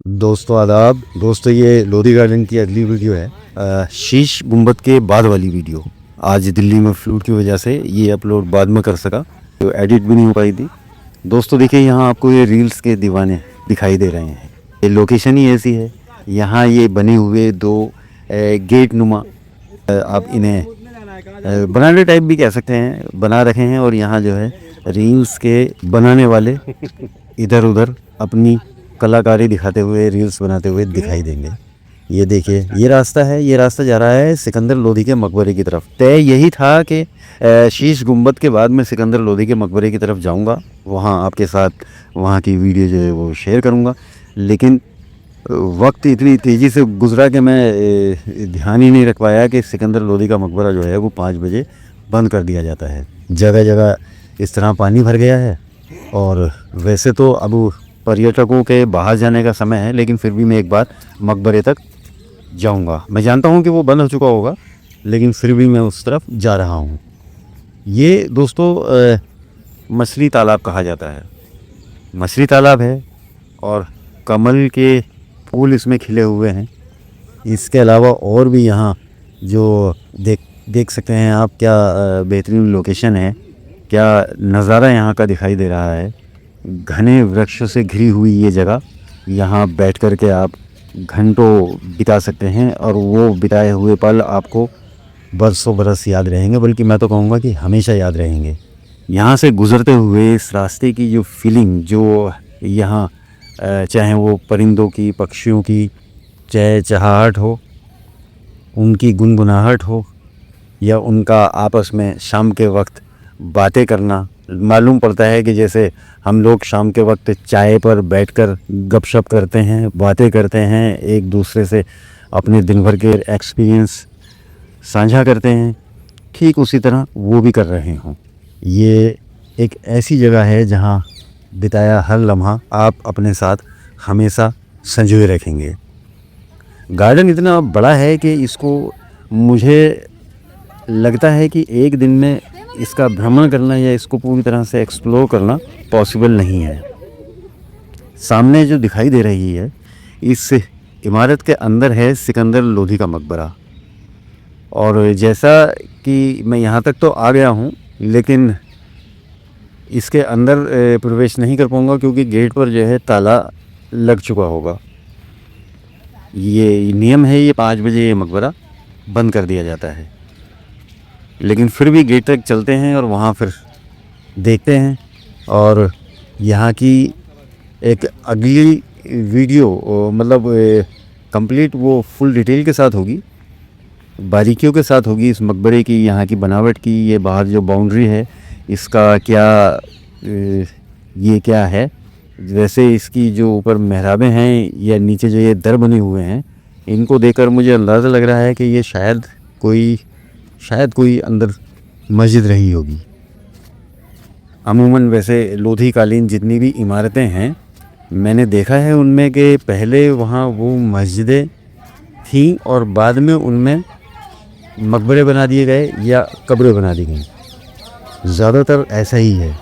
दोस्तों आदाब। दोस्तों ये लोधी गार्डन की अगली वीडियो है, शीश गुम्बद के बाद वाली वीडियो। आज दिल्ली में फ्लूड की वजह से ये अपलोड बाद में कर सका, तो एडिट भी नहीं हो पाई थी। दोस्तों देखिए, यहाँ आपको ये रील्स के दीवाने दिखाई दे रहे हैं। ये लोकेशन ही ऐसी है। यहाँ ये बने हुए दो गेट नुमा, आप इन्हें बनाने टाइप भी कह सकते हैं, बना रखे हैं। और यहाँ जो है रील्स के बनाने वाले इधर उधर अपनी कलाकारी दिखाते हुए रील्स बनाते हुए दिखाई देंगे। ये देखिए, ये रास्ता है, ये रास्ता जा रहा है सिकंदर लोधी के मकबरे की तरफ। तय यही था कि शीश गुम्बद के बाद मैं सिकंदर लोधी के मकबरे की तरफ जाऊंगा, वहाँ आपके साथ वहाँ की वीडियो जो है वो शेयर करूंगा। लेकिन वक्त इतनी तेज़ी से गुजरा कि मैं ध्यान ही नहीं रख पाया कि सिकंदर लोधी का मकबरा जो है वो 5 बजे बंद कर दिया जाता है। जगह जगह इस तरह पानी भर गया है। और वैसे तो अब पर्यटकों के बाहर जाने का समय है, लेकिन फिर भी मैं एक बार मकबरे तक जाऊंगा। मैं जानता हूं कि वो बंद हो चुका होगा, लेकिन फिर भी मैं उस तरफ जा रहा हूं। ये दोस्तों मछली तालाब कहा जाता है। मछली तालाब है और कमल के फूल इसमें खिले हुए हैं। इसके अलावा और भी यहाँ जो देख सकते हैं आप, क्या बेहतरीन लोकेशन है, क्या नज़ारा यहाँ का दिखाई दे रहा है। घने वृक्षों से घिरी हुई ये जगह, यहाँ बैठ कर के आप घंटों बिता सकते हैं और वो बिताए हुए पल आपको बरसों बरस याद रहेंगे, बल्कि मैं तो कहूँगा कि हमेशा याद रहेंगे। यहाँ से गुज़रते हुए इस रास्ते की जो फीलिंग जो यहाँ, चाहे वो परिंदों की, पक्षियों की चहचहाहट हो, उनकी गुनगुनाहट हो, या उनका आपस में शाम के वक्त बातें करना, मालूम पड़ता है कि जैसे हम लोग शाम के वक्त चाय पर बैठकर गपशप करते हैं, बातें करते हैं, एक दूसरे से अपने दिन भर के एक्सपीरियंस साझा करते हैं। ठीक उसी तरह वो भी कर रहे हों। ये एक ऐसी जगह है जहाँ बिताया हर लम्हा आप अपने साथ हमेशा संजोए रखेंगे। गार्डन इतना बड़ा है कि इसको मुझे लगता है कि एक दिन में इसका भ्रमण करना या इसको पूरी तरह से एक्सप्लोर करना पॉसिबल नहीं है। सामने जो दिखाई दे रही है, इस इमारत के अंदर है सिकंदर लोधी का मकबरा। और जैसा कि मैं यहाँ तक तो आ गया हूँ, लेकिन इसके अंदर प्रवेश नहीं कर पाऊँगा, क्योंकि गेट पर जो है ताला लग चुका होगा। ये नियम है, ये 5 बजे ये मकबरा बंद कर दिया जाता है। लेकिन फिर भी गेट तक चलते हैं और वहाँ फिर देखते हैं। और यहाँ की एक अगली वीडियो, मतलब कंप्लीट वो फुल डिटेल के साथ होगी, बारीकियों के साथ होगी इस मकबरे की, यहाँ की बनावट की। ये बाहर जो बाउंड्री है इसका क्या, ये क्या है, वैसे इसकी जो ऊपर मेहराबें हैं या नीचे जो ये दर बने हुए हैं, इनको देखकर मुझे अंदाज़ा लग रहा है कि ये शायद कोई अंदर मस्जिद रही होगी। अमूमन वैसे लोधी कालीन जितनी भी इमारतें हैं, मैंने देखा है उनमें कि पहले वहाँ वो मस्जिदें थीं और बाद में उनमें मकबरे बना दिए गए या कब्रें बना दी गई। ज़्यादातर ऐसा ही है।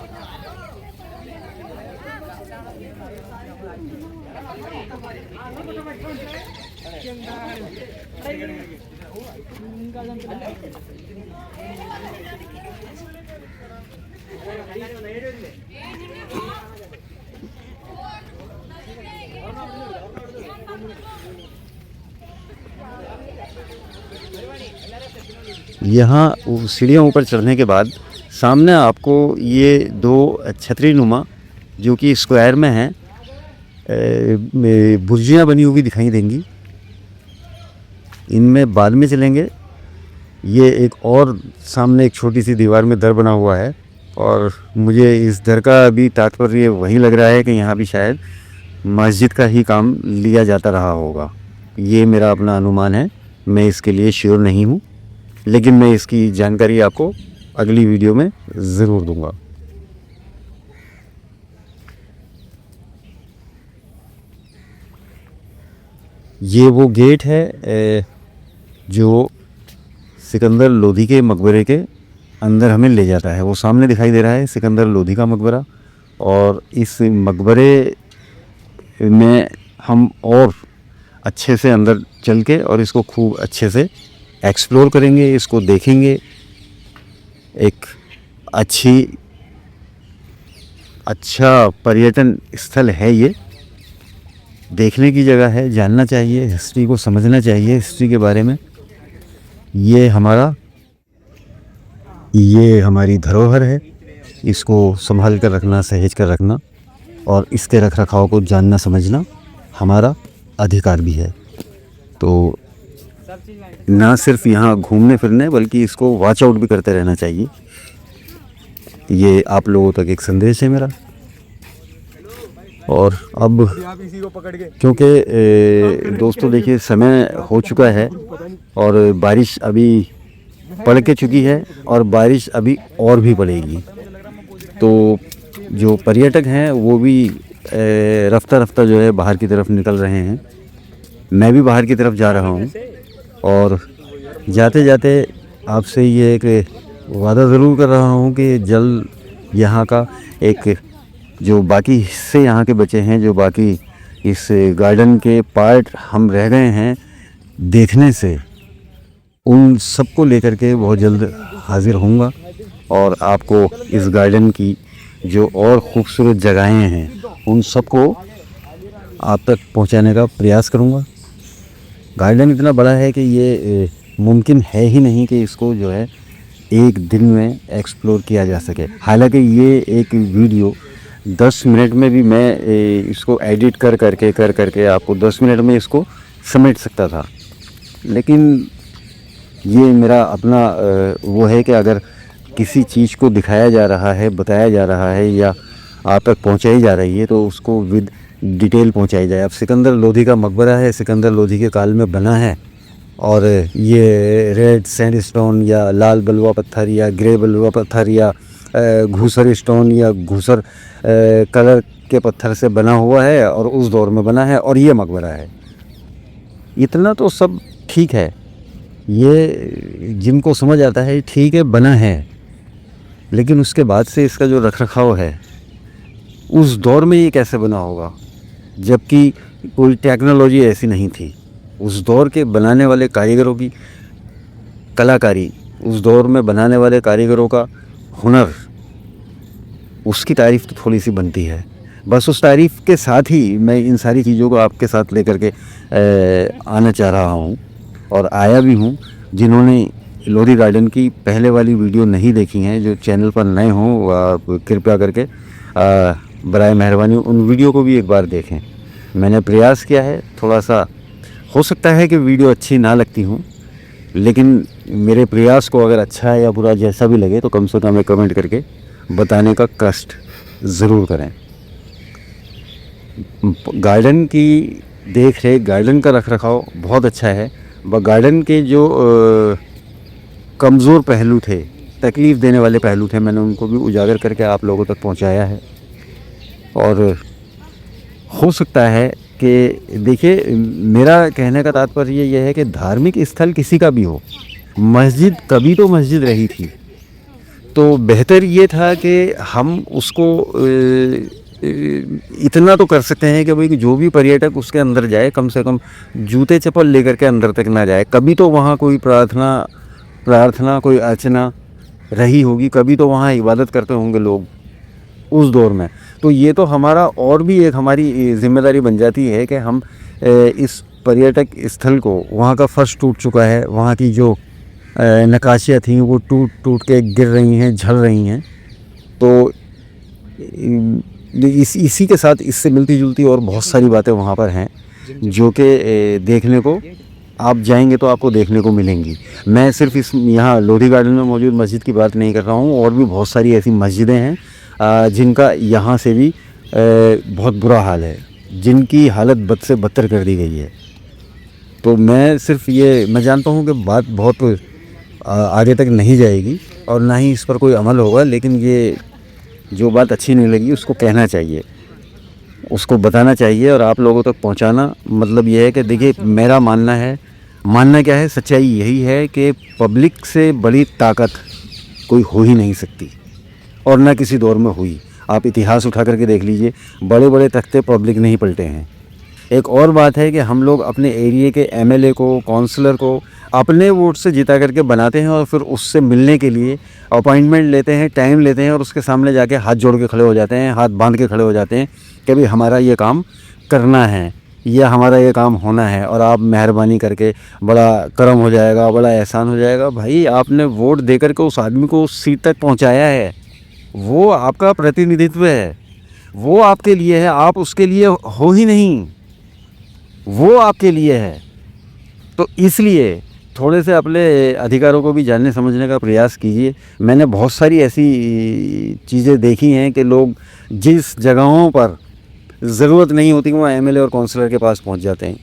यहाँ सीढ़ियाँ ऊपर चढ़ने के बाद सामने आपको ये दो छतरी नुमा, जो कि स्क्वायर में हैं, बुर्जियाँ बनी हुई दिखाई देंगी। इनमें बाद में चलेंगे। ये एक और सामने एक छोटी सी दीवार में दर बना हुआ है, और मुझे इस दर का अभी तात्पर्य वही लग रहा है कि यहाँ भी शायद मस्जिद का ही काम लिया जाता रहा होगा। ये मेरा अपना अनुमान है, मैं इसके लिए श्योर नहीं हूँ, लेकिन मैं इसकी जानकारी आपको अगली वीडियो में ज़रूर दूंगा। ये वो गेट है जो सिकंदर लोधी के मकबरे के अंदर हमें ले जाता है। वो सामने दिखाई दे रहा है सिकंदर लोधी का मकबरा। और इस मकबरे में हम और अच्छे से अंदर चल के और इसको खूब अच्छे से एक्सप्लोर करेंगे, इसको देखेंगे। एक अच्छा पर्यटन स्थल है ये, देखने की जगह है, जानना चाहिए, हिस्ट्री को समझना चाहिए, हिस्ट्री के बारे में। ये हमारी धरोहर है, इसको संभाल कर रखना, सहेज कर रखना और इसके रख रखाव को जानना समझना हमारा अधिकार भी है। तो ना सिर्फ यहाँ घूमने फिरने बल्कि इसको वॉच आउट भी करते रहना चाहिए। ये आप लोगों तक एक संदेश है मेरा। और अब क्योंकि दोस्तों देखिए समय हो चुका है और बारिश अभी पड़ के चुकी है और बारिश अभी और भी पड़ेगी, तो जो पर्यटक हैं वो भी रफ्ता रफ्ता जो है बाहर की तरफ निकल रहे हैं। मैं भी बाहर की तरफ जा रहा हूँ और जाते जाते आपसे ये एक वादा ज़रूर कर रहा हूँ कि जल्द यहाँ का एक जो बाकी हिस्से यहाँ के बचे हैं, जो बाकी इस गार्डन के पार्ट हम रह गए हैं देखने से, उन सबको लेकर के बहुत जल्द हाज़िर होऊंगा और आपको इस गार्डन की जो और ख़ूबसूरत जगहें हैं उन सबको आप तक पहुंचाने का प्रयास करूंगा। गार्डन इतना बड़ा है कि ये मुमकिन है ही नहीं कि इसको जो है एक दिन में एक्सप्लोर किया जा सके। हालांकि ये एक वीडियो 10 मिनट में भी मैं इसको एडिट कर करके आपको 10 मिनट में इसको समेट सकता था, लेकिन ये मेरा अपना वो है कि अगर किसी चीज़ को दिखाया जा रहा है, बताया जा रहा है या आप तक पहुंचाई जा रही है तो उसको विद डिटेल पहुंचाई जाए। अब सिकंदर लोधी का मकबरा है, सिकंदर लोधी के काल में बना है और ये रेड सैंडस्टोन या लाल बलुआ पत्थर या ग्रे बलुआ पत्थर या घूसर स्टोन या घूसर कलर के पत्थर से बना हुआ है और उस दौर में बना है और ये मकबरा है। इतना तो सब ठीक है, ये जिनको समझ आता है ठीक है बना है, लेकिन उसके बाद से इसका जो रखरखाव है उस दौर में ये कैसे बना होगा, जबकि कोई टेक्नोलॉजी ऐसी नहीं थी। उस दौर के बनाने वाले कारीगरों की कलाकारी, उस दौर में बनाने वाले कारीगरों का हुनर, उसकी तारीफ़ तो थोड़ी सी बनती है। बस उस तारीफ़ के साथ ही मैं इन सारी चीज़ों को आपके साथ लेकर के आना चाह रहा हूँ और आया भी हूँ। जिन्होंने लोधी गार्डन की पहले वाली वीडियो नहीं देखी हैं, जो चैनल पर नए हों, आप कृपया करके बराए मेहरबानी उन वीडियो को भी एक बार देखें। मैंने प्रयास किया है, थोड़ा सा हो सकता है कि वीडियो अच्छी ना लगती हूँ, लेकिन मेरे प्रयास को अगर अच्छा है या बुरा जैसा भी लगे तो कम से कम कमेंट करके बताने का कष्ट ज़रूर करें। गार्डन की देख रेख, गार्डन का रखरखाव बहुत अच्छा है। गार्डन के जो कमज़ोर पहलू थे, तकलीफ़ देने वाले पहलू थे, मैंने उनको भी उजागर करके आप लोगों तक पहुंचाया है। और हो सकता है कि देखिए, मेरा कहने का तात्पर्य यह है कि धार्मिक स्थल किसी का भी हो, मस्जिद कभी तो मस्जिद रही थी, तो बेहतर ये था कि हम उसको इतना तो कर सकते हैं कि भाई जो भी पर्यटक उसके अंदर जाए कम से कम जूते चप्पल लेकर के अंदर तक ना जाए। कभी तो वहाँ कोई प्रार्थना कोई अर्चना रही होगी, कभी तो वहाँ इबादत करते होंगे लोग उस दौर में। तो ये तो हमारा और भी एक हमारी जिम्मेदारी बन जाती है कि हम इस पर्यटक स्थल को, वहाँ का फर्श टूट चुका है, वहाँ की जो नक्काशियाँ थी वो टूट के गिर रही हैं, झड़ रही हैं, तो इसी के साथ इससे मिलती जुलती और बहुत सारी बातें वहाँ पर हैं जो कि देखने को आप जाएंगे तो आपको देखने को मिलेंगी। मैं सिर्फ इस यहाँ लोधी गार्डन में मौजूद मस्जिद की बात नहीं कर रहा हूँ, और भी बहुत सारी ऐसी मस्जिदें हैं जिनका यहाँ से भी बहुत बुरा हाल है, जिनकी हालत बद से बदतर कर दी गई है। तो मैं जानता हूँ कि बात बहुत आगे तक नहीं जाएगी और ना ही इस पर कोई अमल होगा, लेकिन ये जो बात अच्छी नहीं लगी उसको कहना चाहिए, उसको बताना चाहिए और आप लोगों तक पहुंचाना। मतलब ये है कि देखिए, मेरा मानना क्या है, सच्चाई यही है कि पब्लिक से बड़ी ताकत कोई हो ही नहीं सकती और ना किसी दौर में हुई। आप इतिहास उठा करके देख लीजिए, बड़े बड़े तख्ते पब्लिक नहीं पलटे हैं। एक और बात है कि हम लोग अपने एरिया के एमएलए को, काउंसलर को अपने वोट से जिता करके बनाते हैं और फिर उससे मिलने के लिए अपॉइंटमेंट लेते हैं, टाइम लेते हैं और उसके सामने जाके हाथ जोड़ के खड़े हो जाते हैं, हाथ बांध के खड़े हो जाते हैं कि भाई हमारा ये काम करना है या हमारा ये काम होना है और आप मेहरबानी करके बड़ा करम हो जाएगा, बड़ा एहसान हो जाएगा। भाई आपने वोट दे करके उस आदमी को उस सीट तक पहुंचाया है, वो आपका प्रतिनिधित्व है, वो आपके लिए है, आप उसके लिए हो ही नहीं, वो आपके लिए है। तो इसलिए थोड़े से अपने अधिकारों को भी जानने समझने का प्रयास कीजिए। मैंने बहुत सारी ऐसी चीज़ें देखी हैं कि लोग जिस जगहों पर ज़रूरत नहीं होती वहाँ एमएलए और काउंसलर के पास पहुँच जाते हैं।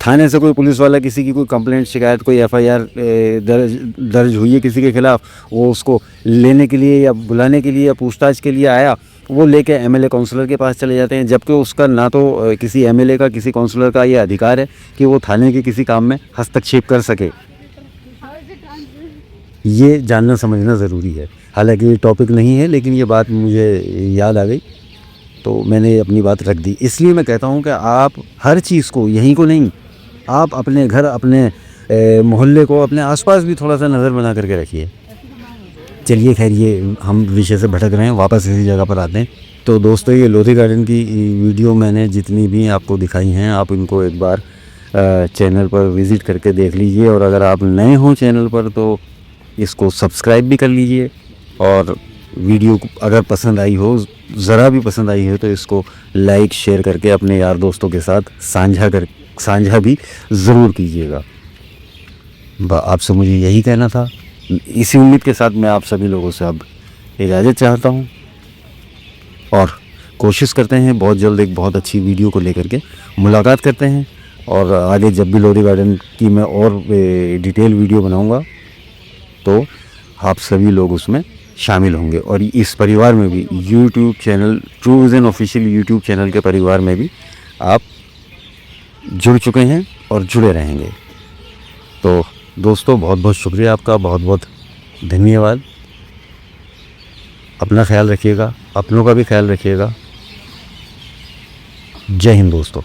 थाने से कोई पुलिस वाला किसी की कोई कंप्लेंट, शिकायत, कोई एफआईआर दर्ज हुई है किसी के ख़िलाफ़, वो उसको लेने के लिए या बुलाने के लिए या पूछताछ के लिए आया, वो लेके एमएलए काउंसलर के पास चले जाते हैं, जबकि उसका ना तो किसी एमएलए का, किसी काउंसलर का ये अधिकार है कि वो थाने के किसी काम में हस्तक्षेप कर सके। ये जानना समझना ज़रूरी है। हालांकि ये टॉपिक नहीं है, लेकिन ये बात मुझे याद आ गई तो मैंने अपनी बात रख दी। इसलिए मैं कहता हूँ कि आप हर चीज़ को, यहीं को नहीं, आप अपने घर, अपने मोहल्ले को, अपने आसपास भी थोड़ा सा नज़र बना करके रखिए। चलिए खैर, ये हम विषय से भटक रहे हैं, वापस इसी जगह पर आते हैं। तो दोस्तों, ये लोधी गार्डन की वीडियो मैंने जितनी भी आपको दिखाई हैं, आप इनको एक बार चैनल पर विज़िट करके देख लीजिए और अगर आप नए हों चैनल पर तो इसको सब्सक्राइब भी कर लीजिए और वीडियो अगर पसंद आई हो, ज़रा भी पसंद आई हो, तो इसको लाइक शेयर करके अपने यार दोस्तों के साथ साझा भी ज़रूर कीजिएगा। आपसे मुझे यही कहना था। इसी उम्मीद के साथ मैं आप सभी लोगों से अब इजाज़त चाहता हूँ और कोशिश करते हैं बहुत जल्द एक बहुत अच्छी वीडियो को लेकर के मुलाकात करते हैं। और आगे जब भी लोधी गार्डन की मैं और डिटेल वीडियो बनाऊँगा तो आप सभी लोग उसमें शामिल होंगे और इस परिवार में भी, YouTube channel true vision official YouTube channel के परिवार में भी आप जुड़ चुके हैं और जुड़े रहेंगे। तो दोस्तों, बहुत बहुत शुक्रिया आपका, बहुत बहुत धन्यवाद। अपना ख्याल रखिएगा, अपनों का भी ख्याल रखिएगा। जय हिंद दोस्तों।